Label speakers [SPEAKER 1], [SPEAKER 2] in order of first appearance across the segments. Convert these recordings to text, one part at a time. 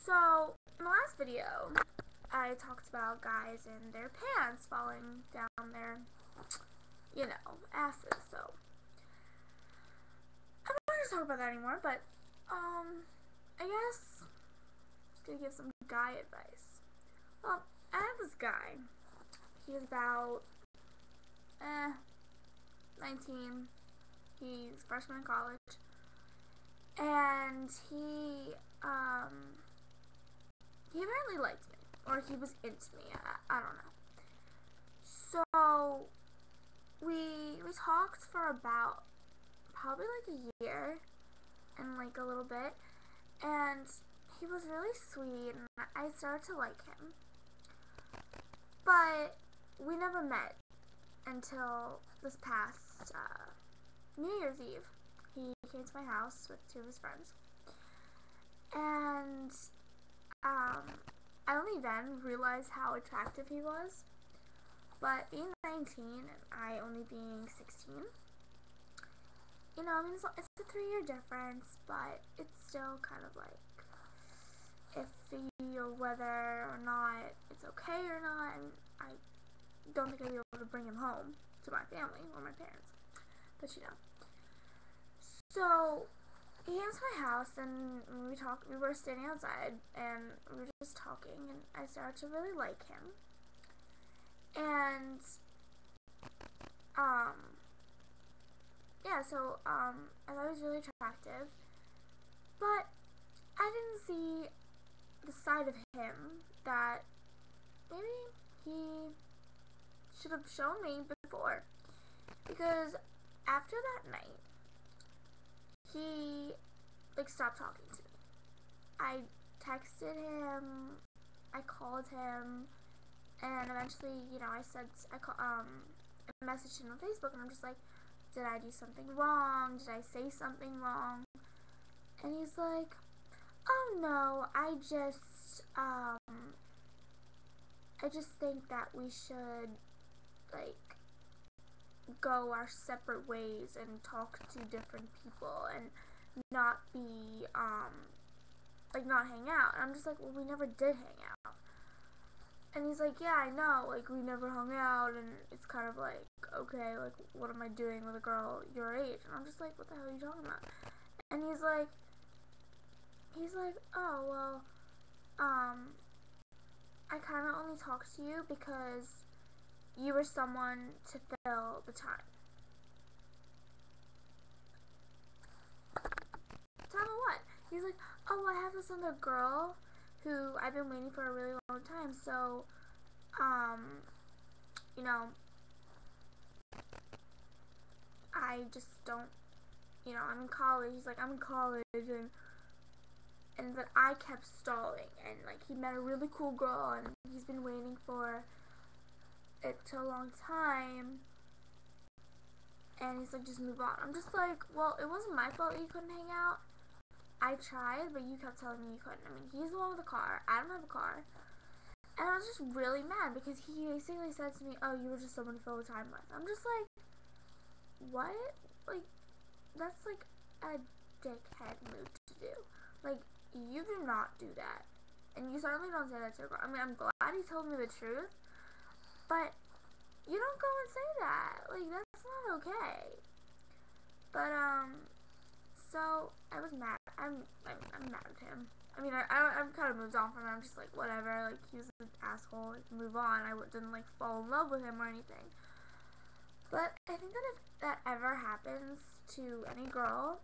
[SPEAKER 1] So, in the last video, I talked about guys and their pants falling down their, asses. So, I'm not going to talk about that anymore, but, I guess I'm going to give some guy advice. Well, I have this guy. He's about, 19. He's a freshman in college. And he apparently liked me, or he was into me. I don't know. So we talked for about probably like a year and like a little bit, and he was really sweet, and I started to like him. But we never met until this past New Year's Eve. He came to my house with two of his friends, and I only then realized how attractive he was. But being 19 and I only being 16, it's a 3-year difference, but it's still kind of like iffy or whether or not it's okay or not. And I don't think I'd be able to bring him home to my family or my parents, but So he came to my house, and we were standing outside, and we were just talking, and I started to really like him. And, I thought he was really attractive, but I didn't see the side of him that maybe he should have shown me before, because after that night, he, stopped talking to me. I texted him, I called him, and eventually, I messaged him on Facebook, and I'm just like, did I do something wrong? Did I say something wrong? And he's like, oh no, I just think that we should, go our separate ways and talk to different people and not be, not hang out. And I'm just like, well, we never did hang out. And he's like, yeah, I know, we never hung out, and it's kind of like, okay, what am I doing with a girl your age? And I'm just like, what the hell are you talking about? And he's like, oh, well, I kind of only talked to you because you were someone to fill the time. Time of what? He's like, oh, I have this other girl who I've been waiting for a really long time, so, I just don't, I'm in college. He's like, I'm in college, and that I kept stalling, and, he met a really cool girl, and he's been waiting for it to a long time, and he's like, just move on. I'm just like, well, it wasn't my fault that you couldn't hang out. I tried, but you kept telling me you couldn't. I mean, he's the one with the car. I don't have a car. And I was just really mad because he basically said to me, oh, you were just someone to fill the time with. I'm just like, what? That's a dickhead move to do. You do not do that. And you certainly don't say that to a girl. I mean, I'm glad he told me the truth, but you don't go and say that. That's not okay. But, so I was mad. I'm mad at him. I mean, I've kind of moved on from him. I'm just like, whatever. He was an asshole. Move on. I didn't fall in love with him or anything. But I think that if that ever happens to any girl,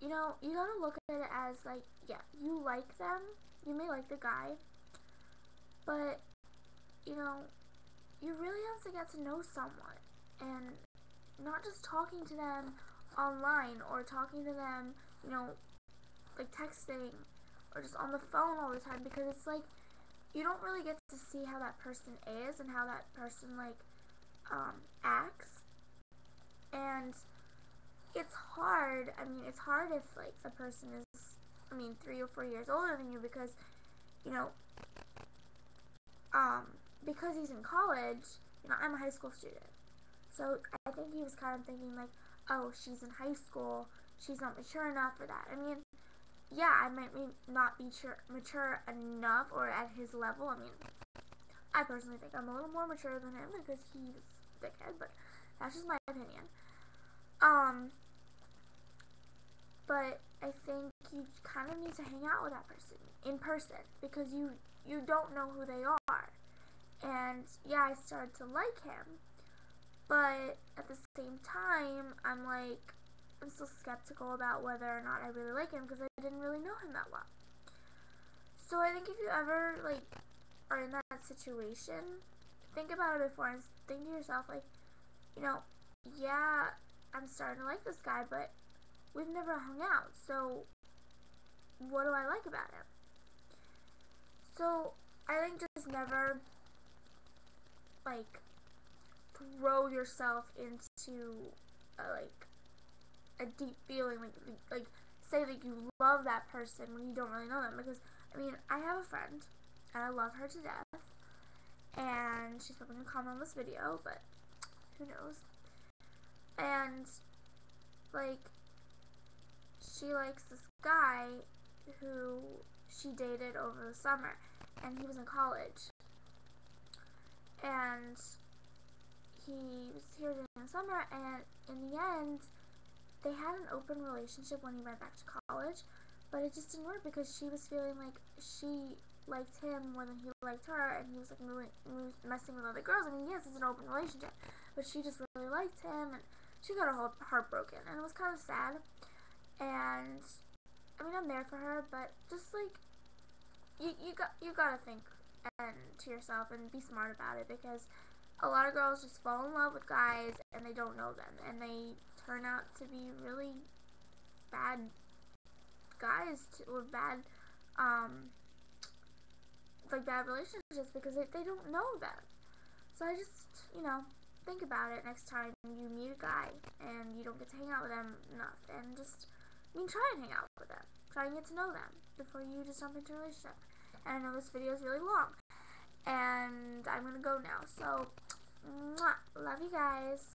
[SPEAKER 1] you gotta look at it as yeah, you like them. You may like the guy, but you really have to get to know someone, and not just talking to them online or talking to them, texting or just on the phone all the time, because it's you don't really get to see how that person is and how that person acts. And it's hard. I mean, it's hard if the person is 3 or 4 years older than you, because because he's in college, I'm a high school student. So I think he was kind of thinking oh, she's in high school, she's not mature enough for that. I mean, yeah, I might not be mature enough or at his level. I mean, I personally think I'm a little more mature than him because he's a dickhead, but that's just my opinion. But I think you kind of need to hang out with that person in person because you don't know who they are. And yeah, I started to like him, but at the same time, I'm still skeptical about whether or not I really like him because I didn't really know him that well. So I think if you ever are in that situation, think about it before and think to yourself you know, yeah, I'm starting to like this guy, but we've never hung out, so what do I like about him? So I think just never throw yourself into a deep feeling, like say that you love that person when you don't really know them. Because I mean, I have a friend and I love her to death, and she's probably gonna comment on this video, but who knows? And she likes this guy who she dated over the summer, and he was in college, and he was here during the summer, and in the end they had an open relationship when he went back to college, but it just didn't work because she was feeling like she liked him more than he liked her, and he was messing with other girls. I mean, yes, it's an open relationship, but she just really liked him, and she got her heart broken, and it was kind of sad. And I mean, I'm there for her, but just you gotta think and to yourself and be smart about it, because a lot of girls just fall in love with guys and they don't know them, and they turn out to be really bad guys or bad bad relationships because they don't know them. So I just, think about it next time you meet a guy and you don't get to hang out with them enough, and just, try and hang out with them. Try and get to know them before you just jump into a relationship. And I know this video is really long, and I'm gonna go now. So, mwah, love you guys.